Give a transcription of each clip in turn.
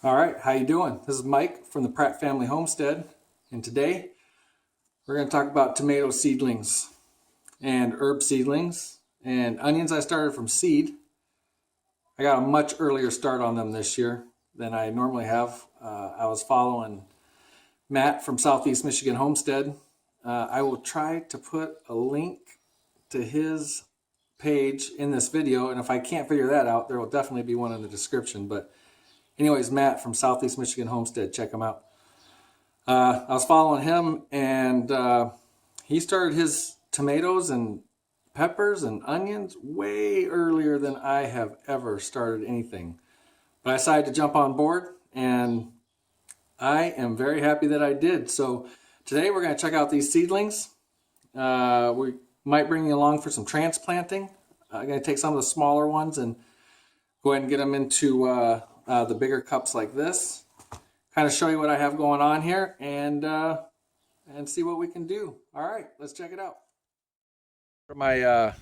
All right, how you doing? This is Mike from the Pratt Family Homestead, and today we're going to talk about tomato seedlings and herb seedlings and onions. I started from seed. I got a much earlier start on them this year than I normally have. I was following Matt from Southeast Michigan Homestead. I will try to put a link to his page in this video, and if I can't figure that out, there will definitely be one in the description. But anyways, Matt from Southeast Michigan Homestead, check him out. I was following him, and he started his tomatoes and peppers and onions way earlier than I have ever started anything. But I decided to jump on board, and I am very happy that I did. So today we're going to check out these seedlings. We might bring you along for some transplanting. I'm going to take some of the smaller ones and go ahead and get them into the bigger cups like this. Kind of show you what I have going on here and see what we can do. All right, let's check it out. For my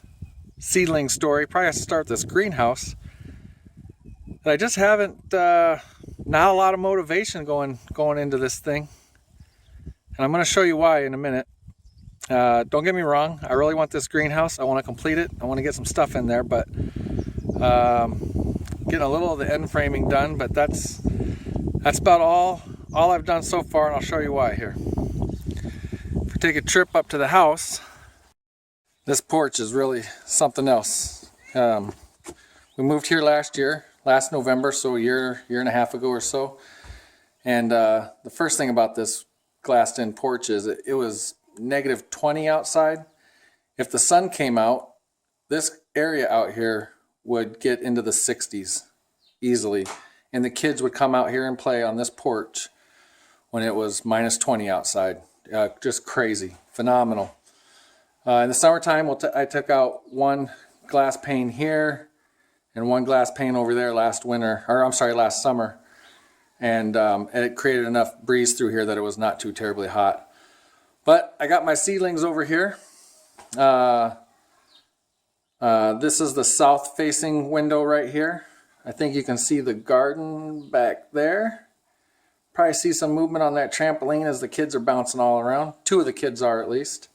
seedling story, probably have to start this greenhouse. But I just haven't, not a lot of motivation going into this thing. And I'm going to show you why in a minute. Don't get me wrong, I really want this greenhouse. I want to complete it. I want to get some stuff in there, but getting a little of the end framing done, but that's about all I've done so far, and I'll show you why here. If we take a trip up to the house, this porch is really something else. We moved here last November, so a year and a half ago or so. And the first thing about this glassed-in porch is it was -20 outside. If the sun came out, this area out here would get into the 60s easily. And the kids would come out here and play on this porch when it was -20 outside. Just crazy, phenomenal. In the summertime, I took out one glass pane here and one glass pane over there last summer. And it created enough breeze through here that it was not too terribly hot. But I got my seedlings over here. This is the south-facing window right here. I think you can see the garden back there. Probably see some movement on that trampoline as the kids are bouncing all around. Two of the kids are, at least.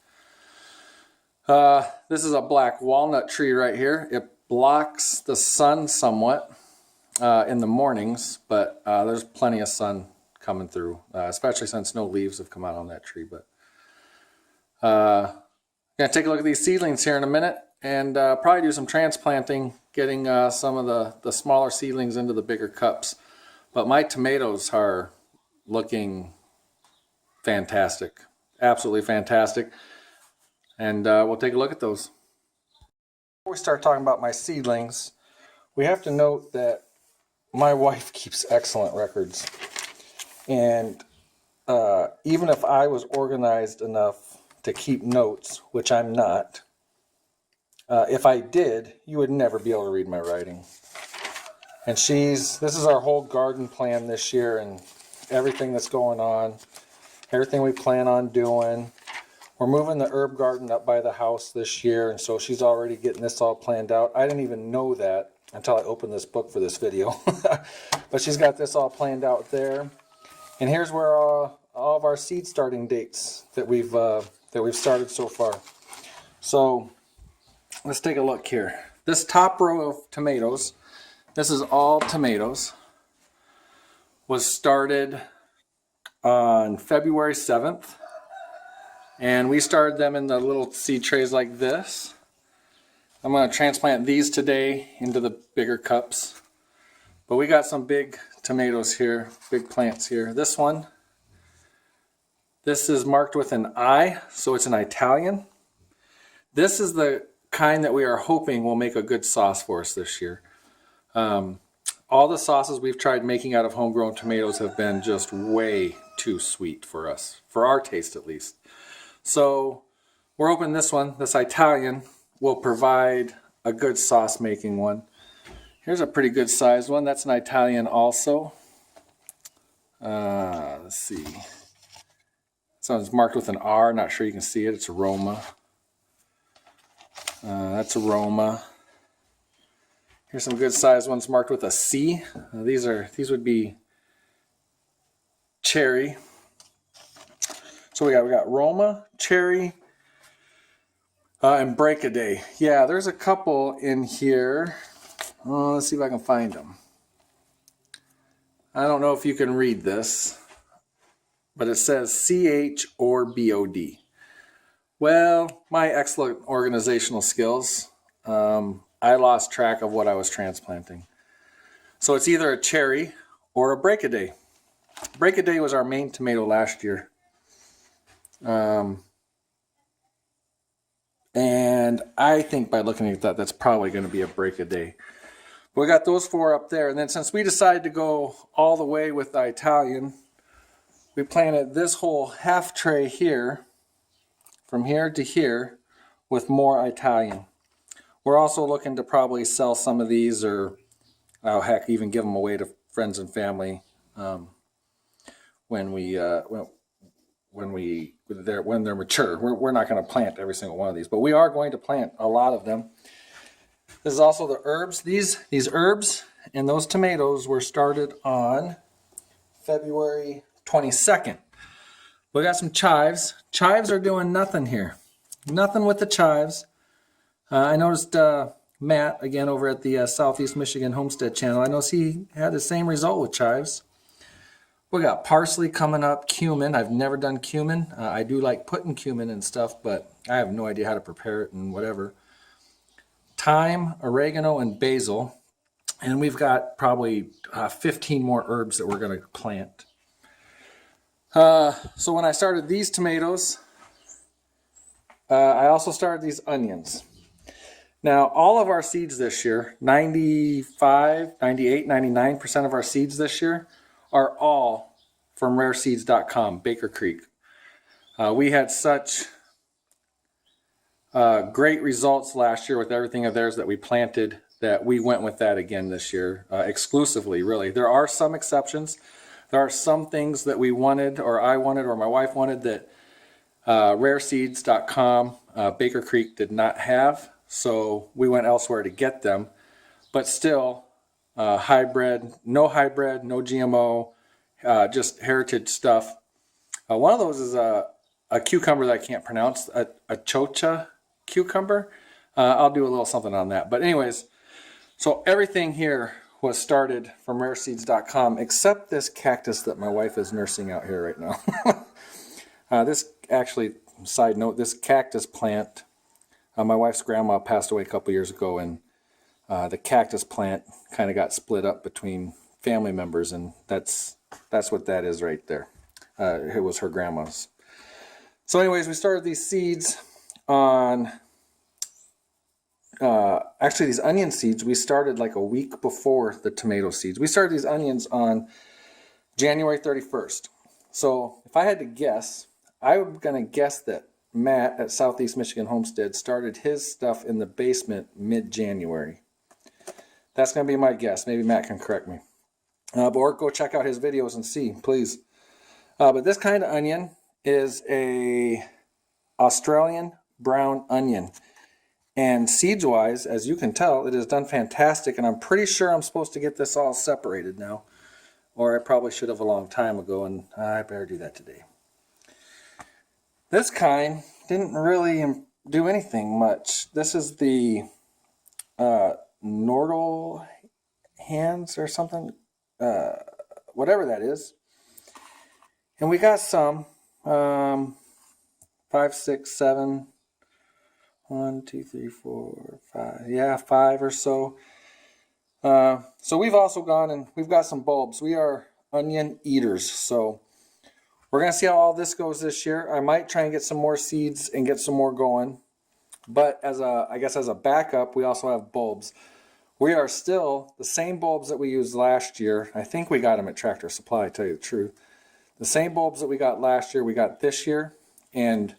This is a black walnut tree right here. It blocks the sun somewhat in the mornings, but there's plenty of sun coming through, especially since no leaves have come out on that tree. But I'm going to take a look at these seedlings here in a minute and probably do some transplanting, getting some of the smaller seedlings into the bigger cups. But my tomatoes are looking fantastic, absolutely fantastic. And we'll take a look at those. Before we start talking about my seedlings, we have to note that my wife keeps excellent records. And even if I was organized enough to keep notes, which I'm not, if I did, you would never be able to read my writing. And this is our whole garden plan this year and everything that's going on, everything we plan on doing. We're moving the herb garden up by the house this year, and so she's already getting this all planned out. I didn't even know that until I opened this book for this video. But she's got this all planned out there. And here's where all of our seed starting dates that we've started so far. So let's take a look here. This top row of tomatoes, this is all tomatoes, was started on February 7th. And we started them in the little seed trays like this. I'm going to transplant these today into the bigger cups. But we got some big tomatoes here, big plants here. This is marked with an I, so it's an Italian. This is the kind that we are hoping will make a good sauce for us this year. All the sauces we've tried making out of homegrown tomatoes have been just way too sweet for us, for our taste at least. So we're hoping this Italian, will provide a good sauce making one. Here's a pretty good sized one. That's an Italian also. Let's see. This one's marked with an R. Not sure you can see it. It's aroma. That's aroma. Here's some good sized ones marked with a C. These would be cherry. So we got Roma, cherry, and Break-A-Day. Yeah, there's a couple in here. Let's see if I can find them. I don't know if you can read this, but it says CH or BOD. Well, my excellent organizational skills, I lost track of what I was transplanting. So it's either a cherry or a Break-A-Day. Break-A-Day was our main tomato last year. And I think by looking at that, that's probably going to be a Break-A-Day. We got those 4 up there. And then since we decided to go all the way with the Italian, we planted this whole half tray here, from here to here, with more Italian. We're also looking to probably sell some of these, or oh, heck, even give them away to friends and family when they're mature. We're not going to plant every single one of these, but we are going to plant a lot of them. This is also the herbs. These herbs and those tomatoes were started on February 22nd. We got some chives. Chives are doing nothing here. Nothing with the chives. I noticed Matt, again over at the Southeast Michigan Homestead channel, I noticed he had the same result with chives. We got parsley coming up, cumin. I've never done cumin. I do like putting cumin and stuff, but I have no idea how to prepare it and whatever. Thyme, oregano, and basil. And we've got probably 15 more herbs that we're going to plant. So when I started these tomatoes, I also started these onions. Now, all of our seeds this year, 95, 98, 99% of our seeds this year are all from rareseeds.com, Baker Creek. We had such great results last year with everything of theirs that we planted that we went with that again this year, exclusively, really. There are some exceptions. There are some things that we wanted, or I wanted, or my wife wanted that rareseeds.com, Baker Creek did not have. So we went elsewhere to get them. But still, hybrid, no GMO, just heritage stuff. One of those is a cucumber that I can't pronounce, a chocha cucumber. I'll do a little something on that. But anyways, so everything here was started from rareseeds.com except this cactus that my wife is nursing out here right now. This actually, side note, this cactus plant, my wife's grandma passed away a couple years ago, and the cactus plant kind of got split up between family members, and that's what that is right there. It was her grandma's. So anyways, we started these seeds on, actually these onion seeds, we started like a week before the tomato seeds. We started these onions on January 31st. So if I had to guess, I'm going to guess that Matt at Southeast Michigan Homestead started his stuff in the basement mid-January. That's going to be my guess. Maybe Matt can correct me. Or go check out his videos and see, please. But this kind of onion is a Australian brown onion. And seeds-wise, as you can tell, it has done fantastic. And I'm pretty sure I'm supposed to get this all separated now. Or I probably should have a long time ago, and I better do that today. This kind didn't really do anything much. This is the Nordal hands or something, whatever that is. And we got some 5, 6, 7, 1, 2, 3, 4, 5. Yeah, 5 or so. So we've also gone and we've got some bulbs. We are onion eaters, so we're going to see how all this goes this year. I might try and get some more seeds and get some more going. But I guess as a backup, we also have bulbs. We are still the same bulbs that we used last year. I think we got them at Tractor Supply, to tell you the truth. The same bulbs that we got last year, we got this year. And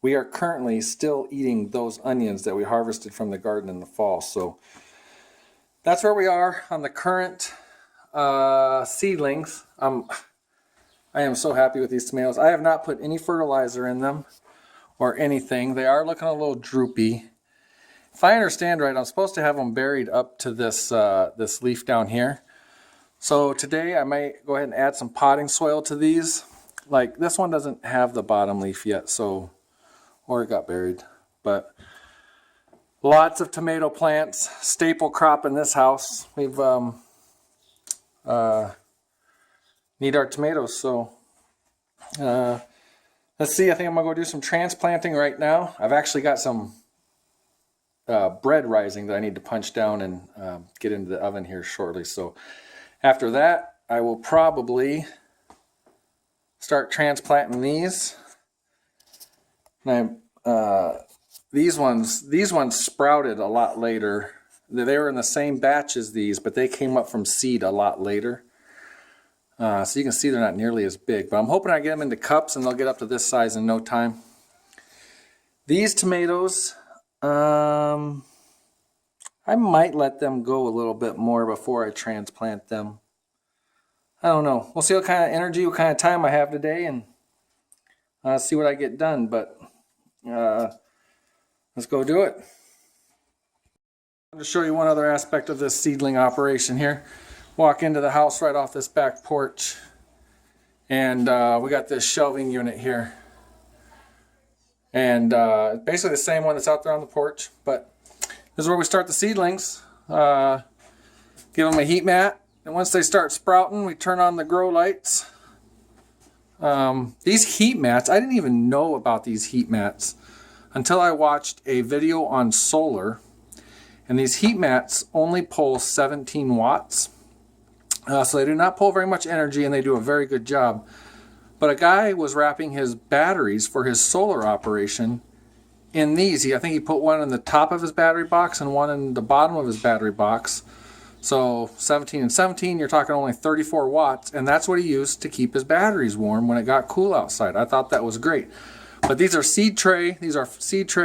we are currently still eating those onions that we harvested from the garden in the fall. So that's where we are on the current seedlings. I am so happy with these tomatoes. I have not put any fertilizer in them or anything. They are looking a little droopy. If I understand right, I'm supposed to have them buried up to this this leaf down here. So today I might go ahead and add some potting soil to these. Like this one doesn't have the bottom leaf yet, so, or it got buried. But lots of tomato plants, staple crop in this house. We've need our tomatoes, so let's see. I think I'm gonna go do some transplanting right now. I've actually got some bread rising that I need to punch down and get into the oven here shortly. So after that, I will probably start transplanting these. And these ones sprouted a lot later. They were in the same batch as these, but they came up from seed a lot later. So you can see they're not nearly as big, but I'm hoping I get them into cups and they'll get up to this size in no time. These tomatoes, I might let them go a little bit more before I transplant them. I don't know. We'll see what kind of energy, what kind of time I have today, and see what I get done. But let's go do it. I'm going to show you one other aspect of this seedling operation here. Walk into the house right off this back porch, and we got this shelving unit here. And basically the same one that's out there on the porch, but this is where we start the seedlings. Give them a heat mat, and once they start sprouting, we turn on the grow lights. These heat mats, I didn't even know about these heat mats until I watched a video on solar. And these heat mats only pull 17 watts. So they do not pull very much energy, and they do a very good job. But a guy was wrapping his batteries for his solar operation in these. I think he put one in the top of his battery box and one in the bottom of his battery box. So 17 and 17, you're talking only 34 watts, and that's what he used to keep his batteries warm when it got cool outside. I thought that was great. But these are seed tray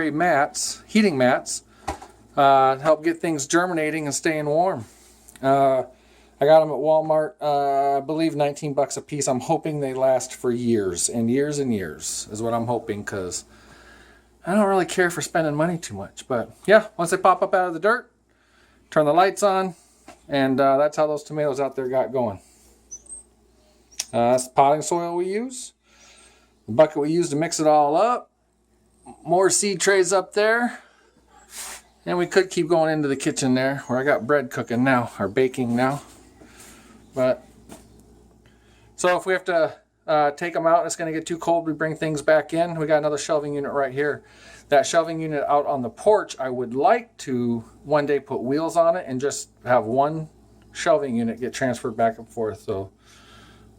mats, heating mats, to help get things germinating and staying warm. I got them at Walmart, I believe 19 bucks a piece. I'm hoping they last for years and years and years is what I'm hoping, because I don't really care for spending money too much. But yeah, once they pop up out of the dirt, turn the lights on, and that's how those tomatoes out there got going. That's the potting soil we use. The bucket we use to mix it all up. More seed trays up there. And we could keep going into the kitchen there, where I got bread cooking now, or baking now. But so if we have to take them out and it's going to get too cold, we bring things back in. We got another shelving unit right here. That shelving unit out on the porch, I would like to one day put wheels on it and just have one shelving unit get transferred back and forth. So,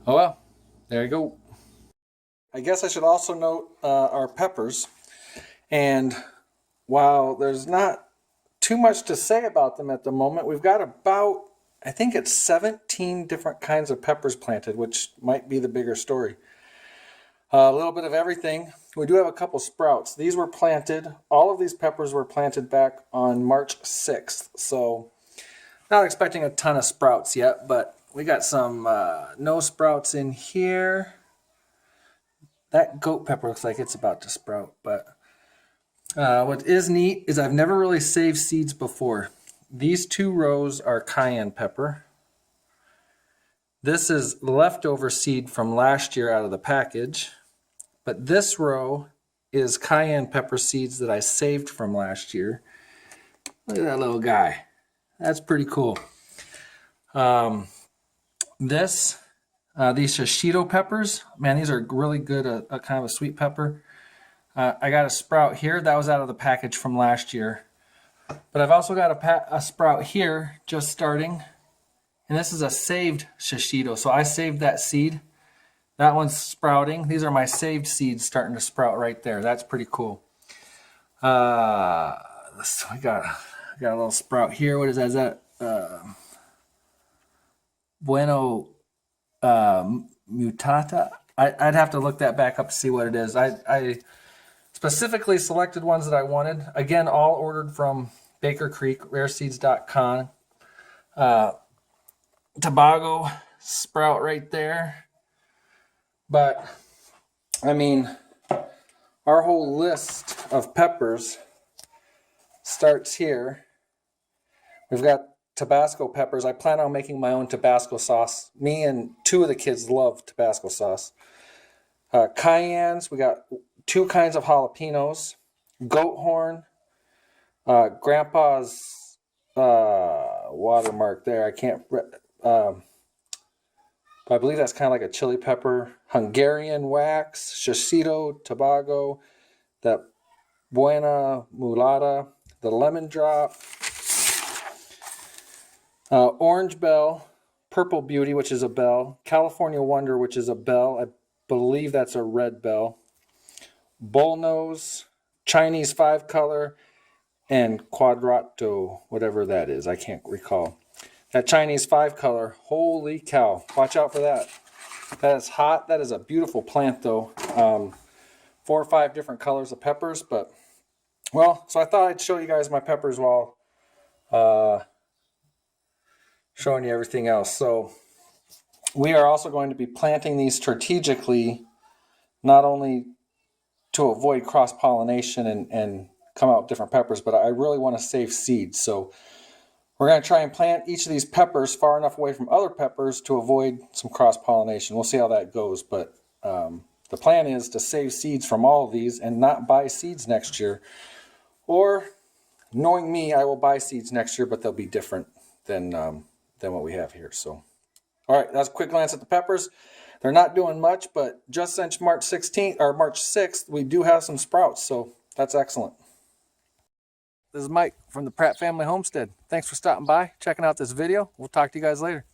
oh well, there you go. I guess I should also note our peppers. And while there's not too much to say about them at the moment, we've got about, I think it's 17 different kinds of peppers planted, which might be the bigger story. A little bit of everything. We do have a couple sprouts. These were planted, all of these peppers were planted back on March 6th. So not expecting a ton of sprouts yet, but we got some no sprouts in here. That goat pepper looks like it's about to sprout, but what is neat is I've never really saved seeds before. These two rows are cayenne pepper. This is leftover seed from last year out of the package. But this row is cayenne pepper seeds that I saved from last year. Look at that little guy. That's pretty cool. These shishito peppers, man, these are really good, a kind of a sweet pepper. I got a sprout here. That was out of the package from last year. But I've also got a sprout here just starting. And this is a saved shishito. So I saved that seed. That one's sprouting. These are my saved seeds starting to sprout right there. That's pretty cool. So I got a little sprout here. What is that? Is that Bueno Mutata? I'd have to look that back up to see what it is. I specifically selected ones that I wanted. Again, all ordered from Baker Creek, rareseeds.com. Tobago sprout right there. But, I mean, our whole list of peppers starts here. We've got Tabasco peppers. I plan on making my own Tabasco sauce. Me and 2 of the kids love Tabasco sauce. Cayennes. We got 2 kinds of jalapenos. Goat horn. Grandpa's watermark there. I can't. I believe that's kind of like a chili pepper. Hungarian wax. Shishito, Tobago. That Buena Mulata. The lemon drop. Orange Bell, Purple Beauty, which is a bell, California Wonder, which is a bell. I believe that's a red bell. Bullnose, Chinese 5-color, and Quadrato, whatever that is. I can't recall. That Chinese 5-color, holy cow. Watch out for that. That is hot. That is a beautiful plant, though. 4 or 5 different colors of peppers, but, well, so I thought I'd show you guys my peppers while showing you everything else. So we are also going to be planting these strategically, not only to avoid cross-pollination and come out with different peppers, but I really want to save seeds. So we're going to try and plant each of these peppers far enough away from other peppers to avoid some cross-pollination. We'll see how that goes, but the plan is to save seeds from all of these and not buy seeds next year. Or, knowing me, I will buy seeds next year, but they'll be different than what we have here. So, all right, that's a quick glance at the peppers. They're not doing much, but just since March 16th or March 6th, we do have some sprouts, so that's excellent. This is Mike from the Pratt Family Homestead. Thanks for stopping by, checking out this video. We'll talk to you guys later.